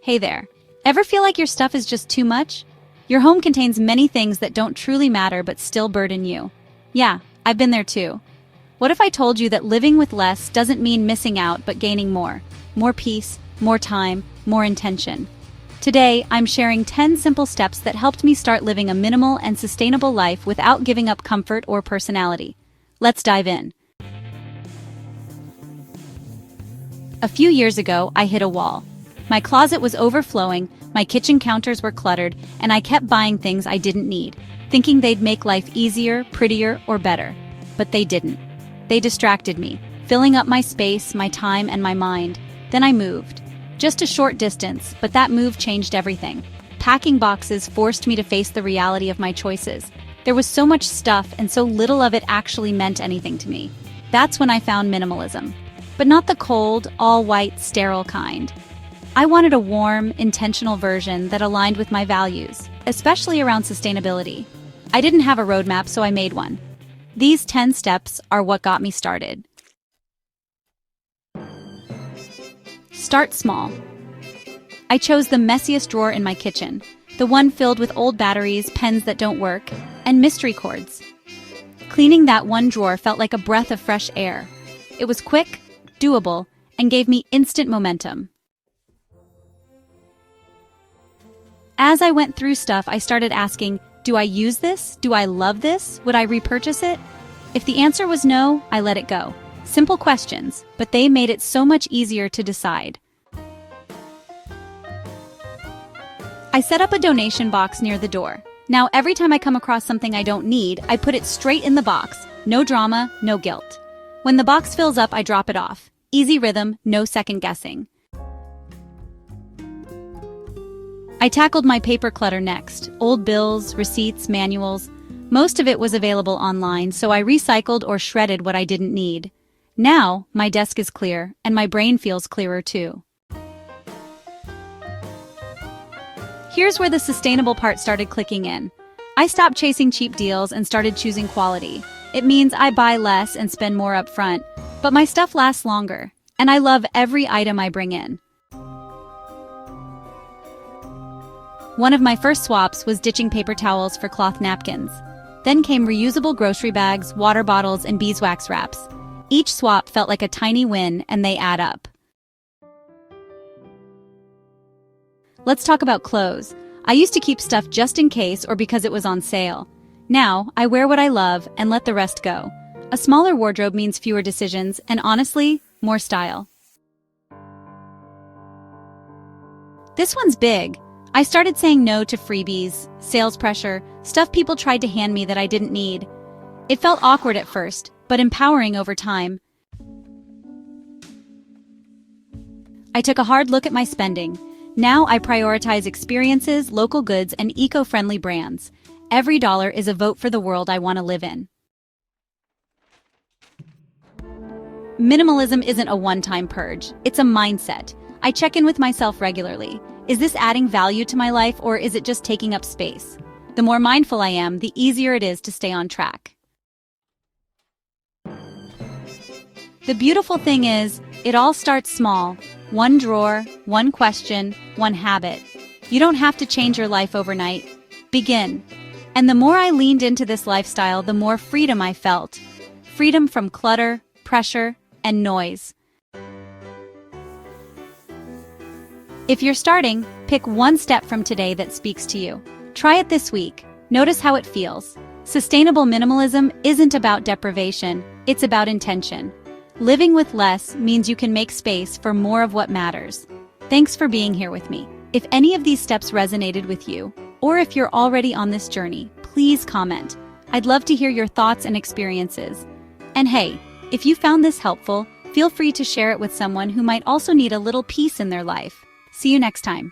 Hey there. Ever feel like your stuff is just too much? Your home contains many things that don't truly matter but still burden you. Yeah, I've been there too. What if I told you that living with less doesn't mean missing out but gaining more? More peace, more time, more intention. Today, I'm sharing 10 simple steps that helped me start living a minimal and sustainable life without giving up comfort or personality. Let's dive in. A few years ago, I hit a wall. My closet was overflowing, my kitchen counters were cluttered, and I kept buying things I didn't need, thinking they'd make life easier, prettier, or better. But they didn't. They distracted me, filling up my space, my time, and my mind. Then I moved. Just a short distance, but that move changed everything. Packing boxes forced me to face the reality of my choices. There was so much stuff, and so little of it actually meant anything to me. That's when I found minimalism. But not the cold, all-white, sterile kind. I wanted a warm, intentional version that aligned with my values, especially around sustainability. I didn't have a roadmap, so I made one. These 10 steps are what got me started. Start small. I chose the messiest drawer in my kitchen, the one filled with old batteries, pens that don't work, and mystery cords. Cleaning that one drawer felt like a breath of fresh air. It was quick, doable, and gave me instant momentum. As I went through stuff, I started asking, do I use this? Do I love this? Would I repurchase it? If the answer was no, I let it go. Simple questions, but they made it so much easier to decide. I set up a donation box near the door. Now, every time I come across something I don't need, I put it straight in the box. No drama, no guilt. When the box fills up, I drop it off. Easy rhythm, no second guessing. I tackled my paper clutter next. Old bills, receipts, manuals. Most of it was available online, so I recycled or shredded what I didn't need. Now, my desk is clear, and my brain feels clearer too. Here's where the sustainable part started clicking in. I stopped chasing cheap deals and started choosing quality. It means I buy less and spend more up front, but my stuff lasts longer, and I love every item I bring in. One of my first swaps was ditching paper towels for cloth napkins. Then came reusable grocery bags, water bottles, and beeswax wraps. Each swap felt like a tiny win, and they add up. Let's talk about clothes. I used to keep stuff just in case or because it was on sale. Now, I wear what I love and let the rest go. A smaller wardrobe means fewer decisions, and honestly, more style. This one's big. I started saying no to freebies, sales pressure, stuff people tried to hand me that I didn't need. It felt awkward at first, but empowering over time. I took a hard look at my spending. Now I prioritize experiences, local goods, and eco-friendly brands. Every dollar is a vote for the world I want to live in. Minimalism isn't a one-time purge. It's a mindset. I check in with myself regularly. Is this adding value to my life, or is it just taking up space? The more mindful I am, the easier it is to stay on track. The beautiful thing is, it all starts small. One drawer, one question, one habit. You don't have to change your life overnight. Begin. And the more I leaned into this lifestyle, the more freedom I felt. Freedom from clutter, pressure, and noise. If you're starting, pick one step from today that speaks to you. Try it this week. Notice how it feels. Sustainable minimalism isn't about deprivation, it's about intention. Living with less means you can make space for more of what matters. Thanks for being here with me. If any of these steps resonated with you, or if you're already on this journey, please comment. I'd love to hear your thoughts and experiences. And hey, if you found this helpful, feel free to share it with someone who might also need a little peace in their life. See you next time.